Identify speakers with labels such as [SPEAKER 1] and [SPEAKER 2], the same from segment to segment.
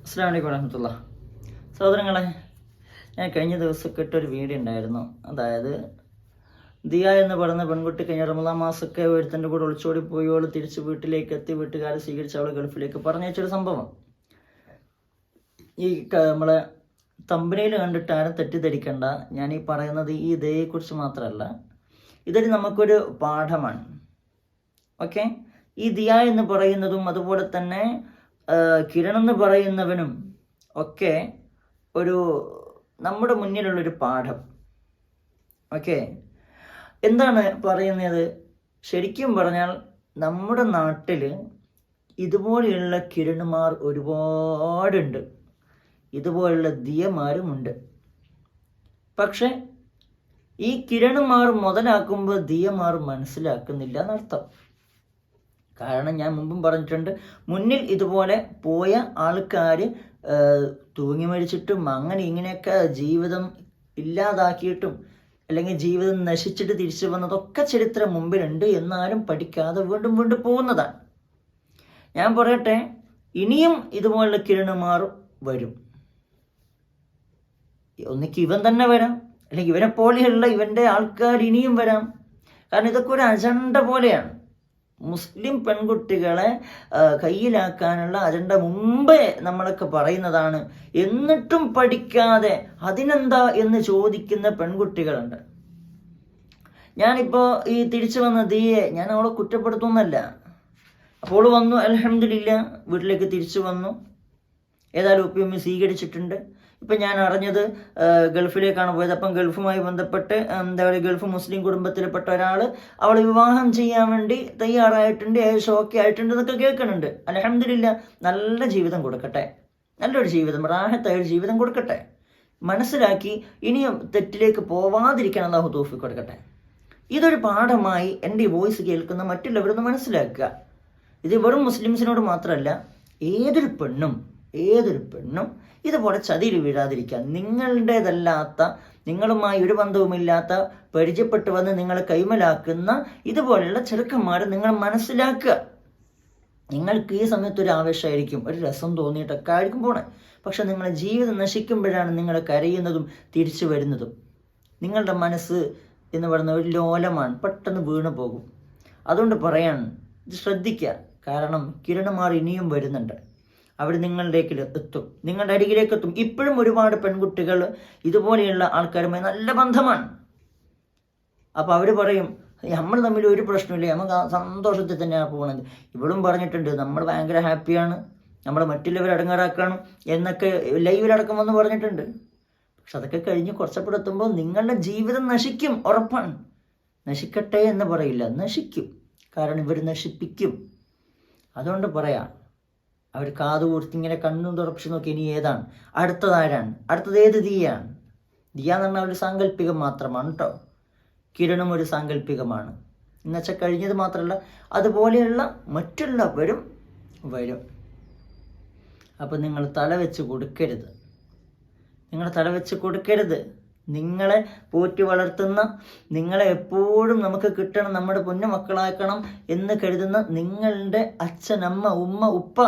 [SPEAKER 1] അസ്സലാമു അലൈക്കും വറഹ്മത്തുള്ളാഹി. സഹോദരങ്ങളെ, ഞാൻ കഴിഞ്ഞ ദിവസമൊക്കെ ഇട്ടൊരു വീഡിയോ ഉണ്ടായിരുന്നു. അതായത് ദിയ എന്ന് പറയുന്ന പെൺകുട്ടി കഴിഞ്ഞ റമദാൻ മാസമൊക്കെ ഒരുത്തൻ്റെ കൂടെ ഒളിച്ചോടി പോയി അവൾ തിരിച്ച് വീട്ടിലേക്ക് എത്തി, വീട്ടുകാരെ സ്വീകരിച്ച് അവൾ ഗൾഫിലേക്ക് പറഞ്ഞയച്ചൊരു സംഭവം. ഈ നമ്മളെ തമ്പനയിൽ കണ്ടിട്ട് ആരും തെറ്റിദ്ധരിക്കണ്ട. ഞാൻ ഈ പറയുന്നത് ഈ ദിയയെക്കുറിച്ച് മാത്രമല്ല, ഇതൊരു നമുക്കൊരു പാഠമാണ്. ഓക്കെ, ഈ ദിയ എന്ന് പറയുന്നതും അതുപോലെ തന്നെ കിരൺ എന്ന് പറയുന്നവനും ഒക്കെ ഒരു നമ്മുടെ മുന്നിലുള്ളൊരു പാഠം. ഓക്കെ, എന്താണ് പറയുന്നത്? ശരിക്കും പറഞ്ഞാൽ നമ്മുടെ നാട്ടിൽ ഇതുപോലെയുള്ള കിരണുമാർ ഒരുപാടുണ്ട്, ഇതുപോലുള്ള ദിയമാരുമുണ്ട്. പക്ഷെ ഈ കിരണുമാർ മുതലാക്കുമ്പോൾ ദിയമാർ മനസ്സിലാക്കുന്നില്ല എന്നർത്ഥം. കാരണം ഞാൻ മുമ്പും പറഞ്ഞിട്ടുണ്ട്, മുന്നിൽ ഇതുപോലെ പോയ ആൾക്കാർ തൂങ്ങി മരിച്ചിട്ടും അങ്ങനെ ഇങ്ങനെയൊക്കെ ജീവിതം ഇല്ലാതാക്കിയിട്ടും അല്ലെങ്കിൽ ജീവിതം നശിച്ചിട്ട് തിരിച്ചു വന്നതൊക്കെ ചരിത്രം മുമ്പിലുണ്ട്. എന്നാലും പഠിക്കാതെ വീണ്ടും വീണ്ടും പോകുന്നതാണ്. ഞാൻ പറയട്ടെ, ഇനിയും ഇതുപോലുള്ള കിരണുമാർ വരും. ഒന്നിക്ക് ഇവൻ തന്നെ വരാം, അല്ലെങ്കിൽ ഇവനെ പോലെയുള്ള ഇവൻ്റെ ആൾക്കാർ ഇനിയും വരാം. കാരണം ഇതൊക്കെ ഒരു അജണ്ട പോലെയാണ്. മുസ്ലിം പെൺകുട്ടികളെ കയ്യിലാക്കാനുള്ള അജണ്ട മുമ്പേ നമ്മളൊക്കെ പറയുന്നതാണ്. എന്നിട്ടും പഠിക്കാതെ അതിനെന്താ എന്ന് ചോദിക്കുന്ന പെൺകുട്ടികളുണ്ട്. ഞാനിപ്പോൾ ഈ തിരിച്ചു വന്ന ദിയെ ഞാൻ അവളെ കുറ്റപ്പെടുത്തുന്നല്ല. അപ്പോൾ വന്നു, അൽഹംദുലില്ലാ, വീട്ടിലേക്ക് തിരിച്ചു വന്നു. ഏതായാലും ഉപ്പയമ്മ സ്വീകരിച്ചിട്ടുണ്ട്. ഇപ്പം ഞാൻ അറിഞ്ഞത് ഗൾഫിലേക്കാണ് പോയത്. അപ്പം ഗൾഫുമായി ബന്ധപ്പെട്ട് എന്താ പറയുക, ഗൾഫ് മുസ്ലിം കുടുംബത്തിൽപ്പെട്ട ഒരാൾ അവളെ വിവാഹം ചെയ്യാൻ വേണ്ടി തയ്യാറായിട്ടുണ്ട്, ഷോക്കെ ആയിട്ടുണ്ട് എന്നൊക്കെ കേൾക്കുന്നുണ്ട്. അൽഹംദുലില്ലാ, നല്ല ജീവിതം കൊടുക്കട്ടെ, നല്ലൊരു ജീവിതം, റാഹത്തായൊരു ജീവിതം കൊടുക്കട്ടെ. മനസ്സിലാക്കി ഇനിയും തെറ്റിലേക്ക് പോവാതിരിക്കാൻ അല്ലാഹു തൗഫീഖ് കൊടുക്കട്ടെ. ഇതൊരു പാഠമായി എൻ്റെ ഈ വോയിസ് കേൾക്കുന്ന മറ്റുള്ളവരൊന്ന് മനസ്സിലാക്കുക. ഇത് വെറും മുസ്ലിംസിനോട് മാത്രമല്ല, ഏതൊരു പെണ്ണും ഇതുപോലെ ചതിയിൽ വീഴാതിരിക്കുക. നിങ്ങളുടേതല്ലാത്ത, നിങ്ങളുമായി ഒരു ബന്ധവുമില്ലാത്ത, പരിചയപ്പെട്ടു വന്ന് നിങ്ങളെ കൈമലാക്കുന്ന ഇതുപോലെയുള്ള ചെറുക്കന്മാരെ നിങ്ങൾ മനസ്സിലാക്കുക. നിങ്ങൾക്ക് ഈ സമയത്ത് ഒരു ആവേശമായിരിക്കും, ഒരു രസം തോന്നിയിട്ടൊക്കെ ആയിരിക്കും പോണേ. പക്ഷെ നിങ്ങളുടെ ജീവിതം നശിക്കുമ്പോഴാണ് നിങ്ങൾ കരയുന്നതും തിരിച്ചു വരുന്നതും. നിങ്ങളുടെ മനസ്സ് എന്ന് പറയുന്ന ഒരു ലോലമാണ്, പെട്ടെന്ന് വീണു പോകും. അതുകൊണ്ട് പറയാണ്, ഇത് ശ്രദ്ധിക്കുക. കാരണം കിരണുമാർ ഇനിയും വരുന്നുണ്ട്. അവർ നിങ്ങളുടേക്ക് എത്തും, നിങ്ങളുടെ അരികിലേക്ക് എത്തും. ഇപ്പോഴും ഒരുപാട് പെൺകുട്ടികൾ ഇതുപോലെയുള്ള ആൾക്കാരുമായി നല്ല ബന്ധമാണ്. അപ്പോൾ അവർ പറയും, നമ്മൾ തമ്മിൽ ഒരു പ്രശ്നമില്ല, നമുക്ക് സന്തോഷത്തിൽ തന്നെയാണ് പോകുന്നത്. ഇവളും പറഞ്ഞിട്ടുണ്ട്, നമ്മൾ ഭയങ്കര ഹാപ്പിയാണ്, നമ്മൾ മറ്റുള്ളവർ അടങ്ങാറാക്കണം എന്നൊക്കെ ലൈവിലടക്കം വന്ന് പറഞ്ഞിട്ടുണ്ട്. പക്ഷെ അതൊക്കെ കഴിഞ്ഞ് കുറച്ചപ്പെടുത്തുമ്പോൾ നിങ്ങളുടെ ജീവിതം നശിക്കും, ഉറപ്പാണ്. നശിക്കട്ടെ എന്ന് പറയില്ല, നശിക്കും. കാരണം ഇവർ നശിപ്പിക്കും. അതുകൊണ്ട് പറയാം, അവർ കാത് കൊടുത്ത് ഇങ്ങനെ കണ്ണും തുറപ്പിച്ച് നോക്കി ഇനി ഏതാണ്, അടുത്തതാരാണ്, അടുത്തത് ഏത് ദിയാണ്. ദിയ എന്ന് പറഞ്ഞാൽ ഒരു സാങ്കല്പികം മാത്രമാണ് കേട്ടോ. കിരണും ഒരു സാങ്കല്പികമാണ്. എന്നുവെച്ചാൽ കഴിഞ്ഞത് മാത്രമല്ല, അതുപോലെയുള്ള മറ്റുള്ളവരും വരും. അപ്പം നിങ്ങൾ തല വെച്ച് കൊടുക്കരുത്. നിങ്ങളെ പോറ്റി വളർത്തുന്ന, നിങ്ങളെ എപ്പോഴും നമുക്ക് കിട്ടണം, നമ്മുടെ പൊന്നു മക്കളാക്കണം എന്ന് കരുതുന്ന നിങ്ങളുടെ അച്ഛൻ, അമ്മ, ഉമ്മ, ഉപ്പ,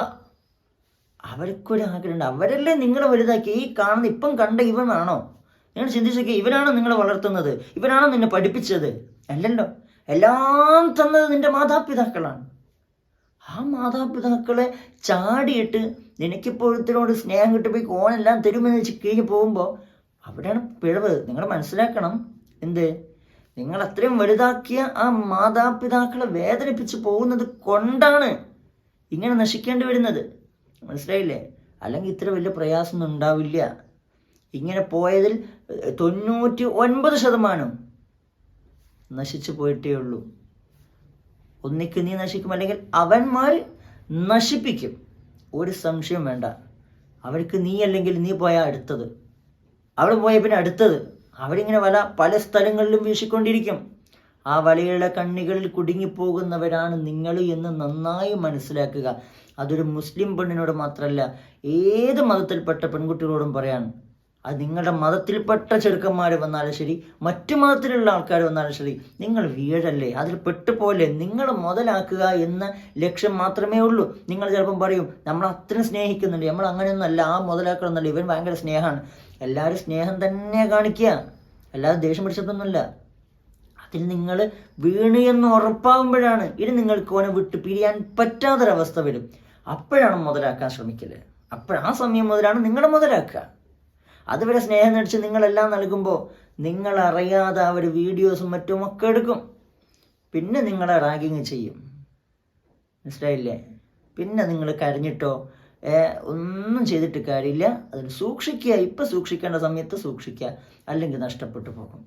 [SPEAKER 1] അവർക്കൊരു ആഗ്രഹമുണ്ട്. അവരല്ലേ നിങ്ങളെ വലുതാക്കി. ഈ കാണുന്ന ഇപ്പം കണ്ട ഇവനാണോ? നിങ്ങൾ ചിന്തിച്ചൊക്കെ, ഇവനാണോ നിങ്ങളെ വളർത്തുന്നത്? ഇവനാണോ നിന്നെ പഠിപ്പിച്ചത്? അല്ലല്ലോ. എല്ലാം തന്നത് നിന്റെ മാതാപിതാക്കളാണ്. ആ മാതാപിതാക്കളെ ചാടിയിട്ട് നിനക്കിപ്പോഴത്തിനോട് സ്നേഹം കിട്ടിപ്പോയി ഓനെല്ലാം തരുമെന്ന് വെച്ച് കഴിഞ്ഞ് പോകുമ്പോൾ അവിടെയാണ് പിഴവ്. നിങ്ങൾ മനസ്സിലാക്കണം. എന്ത്? നിങ്ങൾ അത്രയും വലുതാക്കിയ ആ മാതാപിതാക്കളെ വേദനിപ്പിച്ച് പോകുന്നത് കൊണ്ടാണ് ഇങ്ങനെ നശിക്കേണ്ടി വരുന്നത്. മനസ്സിലായില്ലേ? അല്ലെങ്കിൽ ഇത്ര വലിയ പ്രയാസമൊന്നും ഉണ്ടാവില്ല. ഇങ്ങനെ പോയതിൽ 99% നശിച്ചു പോയിട്ടേ ഉള്ളൂ. ഒന്നിക്ക് നീ നശിക്കും, അല്ലെങ്കിൽ അവന്മാർ നശിപ്പിക്കും. ഒരു സംശയം വേണ്ട. അവർക്ക് നീ അല്ലെങ്കിൽ നീ പോയാൽ അടുത്തത്, അവിടെ പോയ പിന്നെ അടുത്തത്. അവരിങ്ങനെ പല സ്ഥലങ്ങളിലും വീശിക്കൊണ്ടിരിക്കും. ആ വലയുടെ കണ്ണികളിൽ കുടുങ്ങിപ്പോകുന്നവരാണ് നിങ്ങൾ എന്ന് നന്നായി മനസ്സിലാക്കുക. അതൊരു മുസ്ലിം പെണ്ണിനോട് മാത്രമല്ല, ഏത് മതത്തിൽപ്പെട്ട പെൺകുട്ടികളോടും പറയാൻ. അത് നിങ്ങളുടെ മതത്തിൽപ്പെട്ട ചെറുക്കന്മാർ വന്നാലും ശരി, മറ്റു മതത്തിലുള്ള ആൾക്കാർ വന്നാലും ശരി, നിങ്ങൾ വീഴല്ലേ, അതിൽ പെട്ടുപോലെ നിങ്ങൾ മുതലാക്കുക എന്ന ലക്ഷ്യം മാത്രമേ ഉള്ളൂ. നിങ്ങൾ ചിലപ്പം പറയും നമ്മൾ അത്രയും സ്നേഹിക്കുന്നുണ്ട്, നമ്മൾ അങ്ങനെയൊന്നുമല്ല, ആ മുതലാക്കണമെന്നല്ല, ഇവൻ ഭയങ്കര സ്നേഹമാണ്. എല്ലാവരും സ്നേഹം തന്നെ കാണിക്കുക, അല്ലാതെ ദേഷ്യം പിടിച്ചിട്ടൊന്നുമില്ല. അതിൽ നിങ്ങൾ വീണ് എന്ന് ഉറപ്പാകുമ്പോഴാണ് ഇനി നിങ്ങൾക്ക് ഓനെ വിട്ട് പിരിയാൻ പറ്റാത്തൊരവസ്ഥ വരും. അപ്പോഴാണ് മുതലാക്കാൻ ശ്രമിക്കല്. ആ സമയം മുതലാണ് നിങ്ങൾ മുതലാക്കുക. അതുവരെ സ്നേഹം നടിച്ച് നിങ്ങളെല്ലാം നൽകുമ്പോൾ നിങ്ങളറിയാതെ അവർ വീഡിയോസും മറ്റുമൊക്കെ എടുക്കും. പിന്നെ നിങ്ങളെ റാഗിങ് ചെയ്യും. മനസ്സിലായില്ലേ? പിന്നെ നിങ്ങൾ കരഞ്ഞിട്ടോ ഒന്നും ചെയ്തിട്ട് കാര്യമില്ല. അതിൽ സൂക്ഷിക്കുക. ഇപ്പം സൂക്ഷിക്കേണ്ട സമയത്ത് സൂക്ഷിക്കുക, അല്ലെങ്കിൽ നഷ്ടപ്പെട്ടു പോകും.